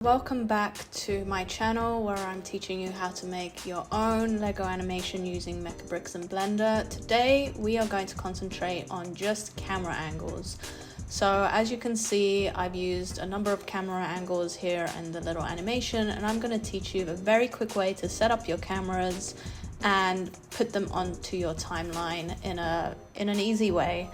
Welcome back to my channel where I'm teaching you how to make your own Lego animation using MecaBricks and Blender. Today we are going to concentrate on just camera angles. So as you can see, I've used a number of camera angles here in the little animation, and I'm going to teach you a very quick way to set up your cameras and put them onto your timeline in an easy way.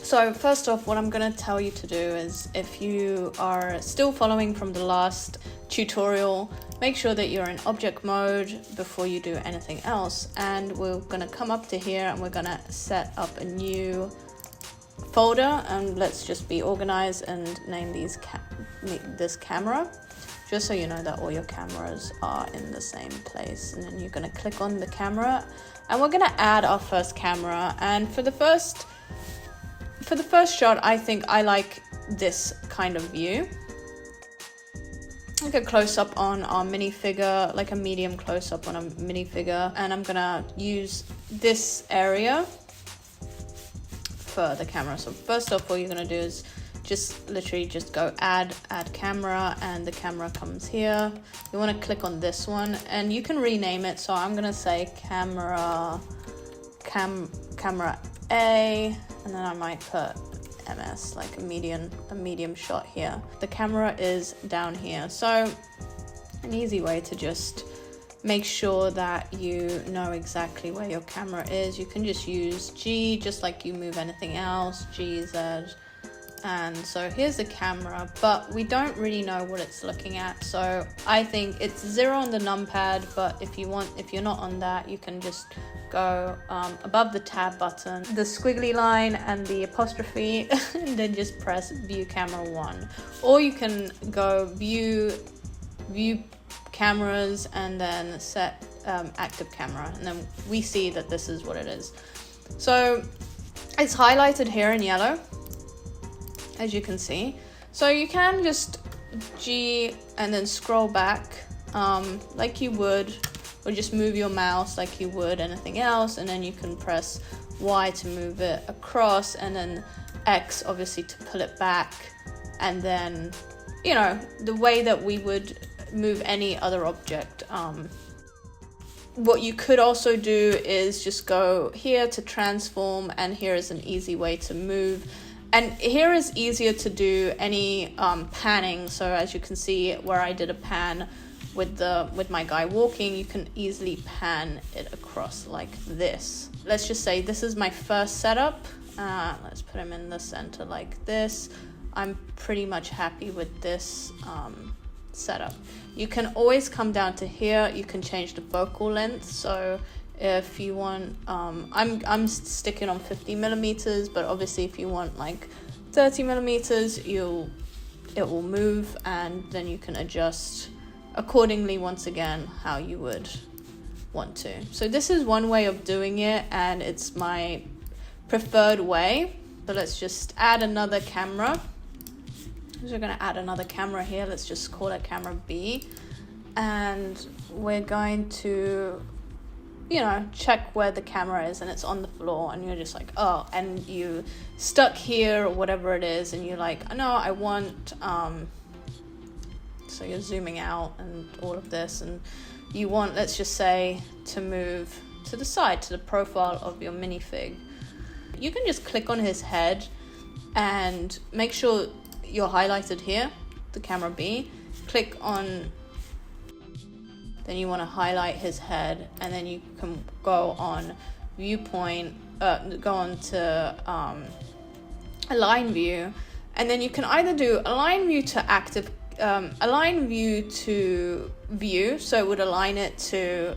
So first off, what I'm going to tell you to do is, if you are still following from the last tutorial, make sure that you're in object mode before you do anything else. And we're going to come up to here and we're going to set up a new folder, and let's just be organized and name this camera, just so you know that all your cameras are in the same place. And then you're going to click on the camera and we're going to add our first camera. And for the first shot, I think I like this kind of view. Like a close-up on our minifigure, like a medium close-up on a minifigure. And I'm gonna use this area for the camera. So first off, what you're gonna do is just literally just go add camera, and the camera comes here. You wanna click on this one and you can rename it. So I'm gonna say camera A, and then I might put MS, like a medium shot here. The camera is down here. So an easy way to just make sure that you know exactly where your camera is, you can just use G, just like you move anything else, G, Z. And so here's the camera, but we don't really know what it's looking at. So I think it's 0 on the numpad, but if you're not on that, you can just go above the tab button, the squiggly line and the apostrophe, and then just press view camera 1. Or you can go view cameras and then set active camera, and then we see that this is what it is. So it's highlighted here in yellow, as you can see. So you can just G and then scroll back like you would, or just move your mouse like you would anything else, and then you can press Y to move it across, and then X obviously to pull it back, and then, you know, the way that we would move any other object. What you could also do is just go here to transform, and here is an easy way to move. And here is easier to do any panning. So as you can see where I did a pan with my guy walking, you can easily pan it across like this. Let's just say this is my first setup. Let's put him in the center like this. I'm pretty much happy with this setup. You can always come down to here. You can change the focal length. So if you want, I'm sticking on 50 millimeters, but obviously if you want like 30 millimeters, it will move, and then you can adjust accordingly, once again, how you would want to. So this is one way of doing it, and it's my preferred way. So let's just add another camera. So we're going to add another camera here. Let's just call it camera B, and we're going to, you know, check where the camera is, and it's on the floor, and you're just like, oh, and you stuck here or whatever it is, and you're like, no, I want so you're zooming out and all of this, and you want, let's just say, to move to the side, to the profile of your minifig. You can just click on his head and make sure you're highlighted here, the camera B. Click on, then you want to highlight his head, and then you can go on viewpoint, go on to align view, and then you can either do align view to active, align view to view, so it would align it to,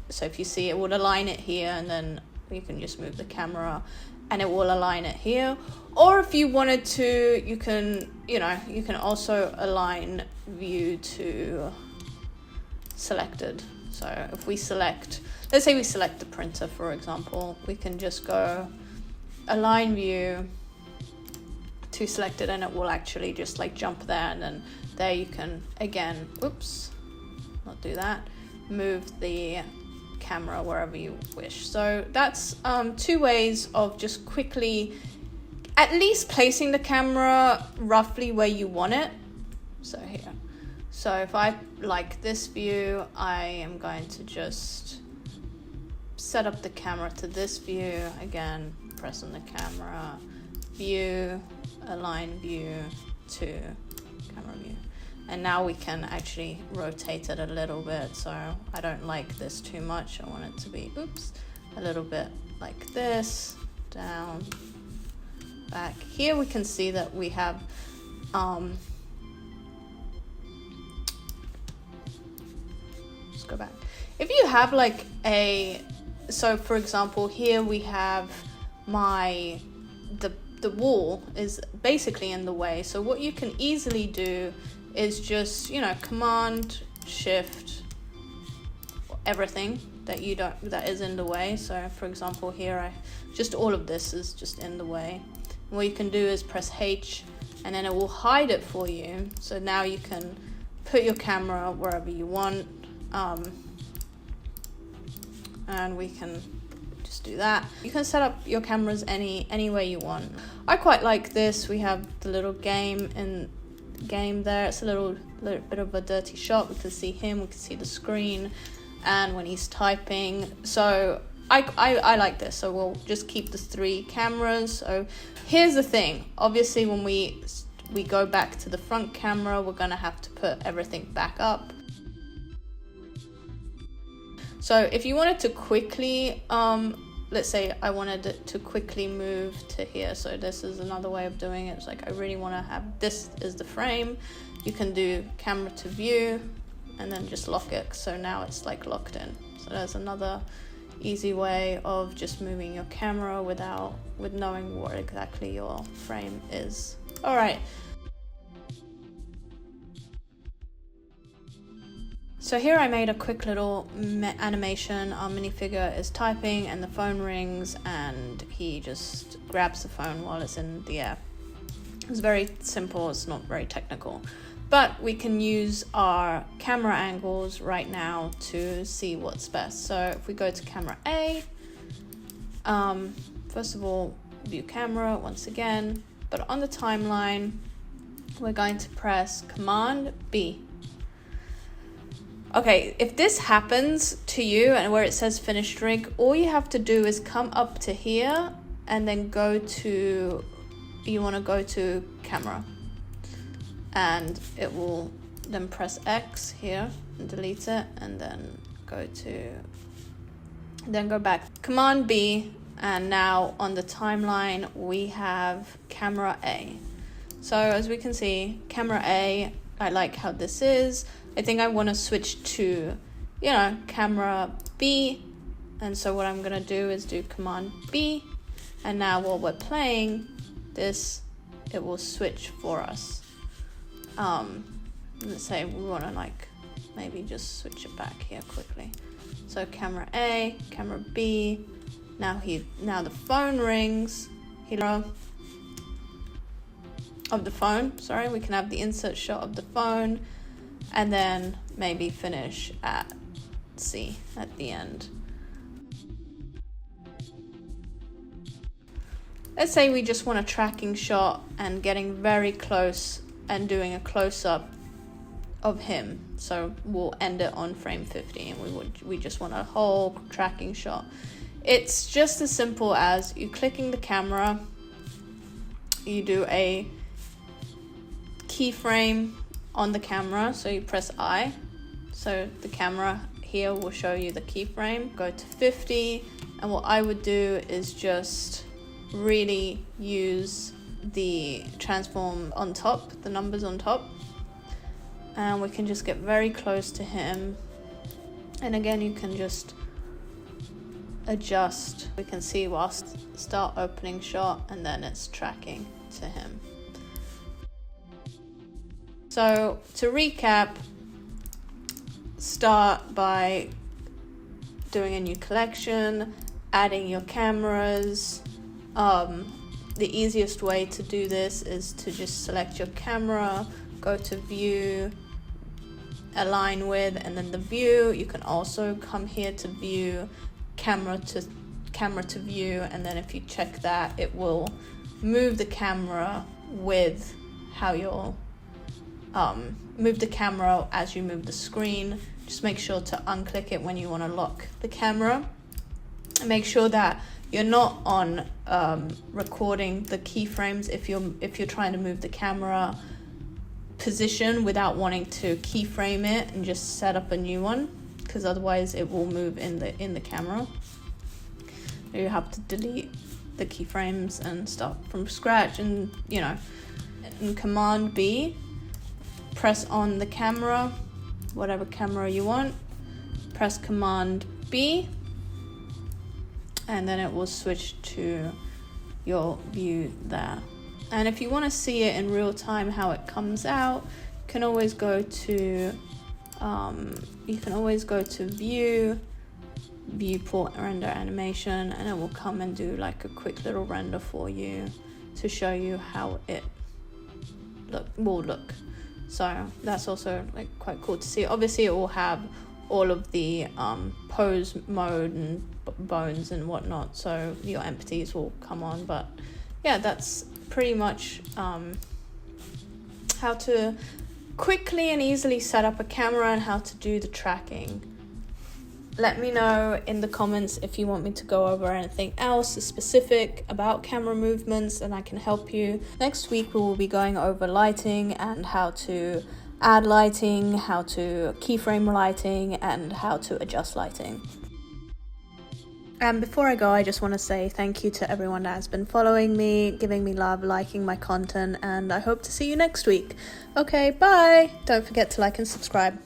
so if you see, it would align it here, and then you can just move the camera and it will align it here. Or if you wanted to, you can, you know, you can also align view to selected. So if we select, let's say we select the printer, for example, we can just go align view to selected, and it will actually just like jump there, and then there you can, again, oops, not do that, move the camera wherever you wish. So that's 2 ways of just quickly at least placing the camera roughly where you want it. So here. So if I like this view, I am going to just set up the camera to this view. Again, press on the camera, view, align view to camera view. And now we can actually rotate it a little bit. So I don't like this too much. I want it to be, oops, a little bit like this, down, back. Here we can see that we have, let's go back. If you have like so for example, here we have the wall is basically in the way. So what you can easily do is just, you know, Command Shift everything that is in the way. So for example, here just all of this is just in the way. And what you can do is press H, and then it will hide it for you. So now you can put your camera wherever you want, and we can just do that. You can set up your cameras any way you want. I quite like this. We have the little game there. It's a little bit of a dirty shot. We can see him, we can see the screen, and when he's typing. So I like this. So we'll just keep the 3 cameras. So here's the thing. Obviously, when we go back to the front camera, we're gonna have to put everything back up. So if you wanted to quickly, let's say I wanted it to quickly move to here. So this is another way of doing it. It's like, I really want to have this is the frame. You can do camera to view and then just lock it. So now it's like locked in. So there's another easy way of just moving your camera with knowing what exactly your frame is. All right. So here I made a quick little animation. Our minifigure is typing and the phone rings and he just grabs the phone while it's in the air. It's very simple, it's not very technical. But we can use our camera angles right now to see what's best. So if we go to camera A, first of all, view camera once again, but on the timeline, we're going to press Command B. Okay, if this happens to you and where it says finished rig, all you have to do is come up to here and then you want to go to camera. And it will then press X here and delete it, and then go back. Command B, and now on the timeline we have camera A. So as we can see, camera A, I like how this is. I think I want to switch to, camera B. And so what I'm going to do is do Command B. And now while we're playing this, it will switch for us. Let's say we want to maybe just switch it back here quickly. So camera A, camera B. Now the phone rings. Of the phone, sorry, we can have the insert shot of the phone. And then maybe finish at C at the end. Let's say we just want a tracking shot and getting very close and doing a close-up of him. So we'll end it on frame 50 and we just want a whole tracking shot. It's just as simple as you clicking the camera, you do a keyframe on the camera, so you press I, so the camera here will show you the keyframe. Go to 50, and what I would do is just really use the transform on top, the numbers on top, and we can just get very close to him. And again, you can just adjust. We can see whilst start opening shot, and then it's tracking to him. So to recap, start by doing a new collection, adding your cameras. The easiest way to do this is to just select your camera, go to view, align with, and then the view. You can also come here to view, camera to view, and then if you check that, it will move the camera with how you're move the camera as you move the screen. Just make sure to unclick it when you want to lock the camera. And make sure that you're not on recording the keyframes if you're trying to move the camera position without wanting to keyframe it, and just set up a new one, because otherwise it will move in the camera. You have to delete the keyframes and start from scratch, and in Command B, press on the camera, whatever camera you want, press Command B, and then it will switch to your view there. And if you want to see it in real time how it comes out, you can always go to view, viewport render animation, and it will come and do like a quick little render for you to show you how it will look. So that's also like quite cool to see. Obviously it will have all of the pose mode and bones and whatnot, so your empties will come on. But yeah, that's pretty much how to quickly and easily set up a camera and how to do the tracking. Let me know in the comments if you want me to go over anything else specific about camera movements, and I can help you. Next week we will be going over lighting and how to add lighting, how to keyframe lighting, and how to adjust lighting. And before I go, I just want to say thank you to everyone that has been following me, giving me love, liking my content, and I hope to see you next week. Okay, bye! Don't forget to like and subscribe.